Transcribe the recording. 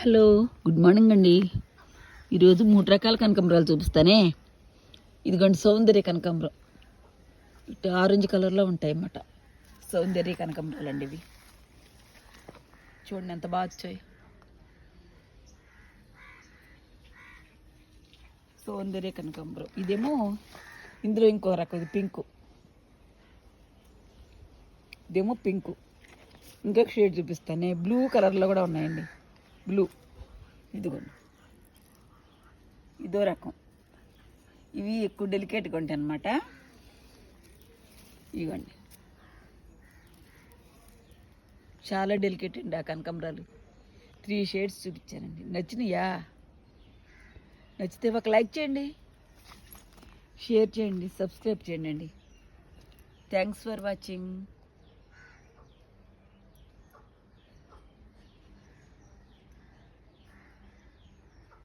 Hello, good morning అండి. ఈరోజు 3 రకాల కనకాంబరాలు చూపిస్తానే. ఇదిగోండి సౌందర్య కనకాంబరం. ఇటు ఆరెంజ్ కలర్లో ఉంటాయి అన్నమాట. సౌందర్య కనకాంబరాలు అండి ఇవి. చూడండి ఎంత బాగా వచ్చాయి. సౌందర్య కనకాంబరం. ఇదేమో ఇందులో ఇంకో రకం, ఇది పింకు. ఇదేమో పింకు. ఇంకొక షేడ్ చూపిస్తానే. బ్లూ కలర్లో కూడా ఉన్నాయండి. బ్లూ. ఇదిగోండి, ఇదో రకం. ఇవి ఎక్కువ డెలికేట్గా ఉంటాయి అన్నమాట. ఇవ్వండి, చాలా డెలికేట్ అండి ఆ కనకాంబరాలు. 3 షేడ్స్ చూపించానండి. నచ్చినాయా? నచ్చితే ఒక లైక్ చేయండి, షేర్ చేయండి, సబ్స్క్రైబ్ చేయండి. Thanks for watching.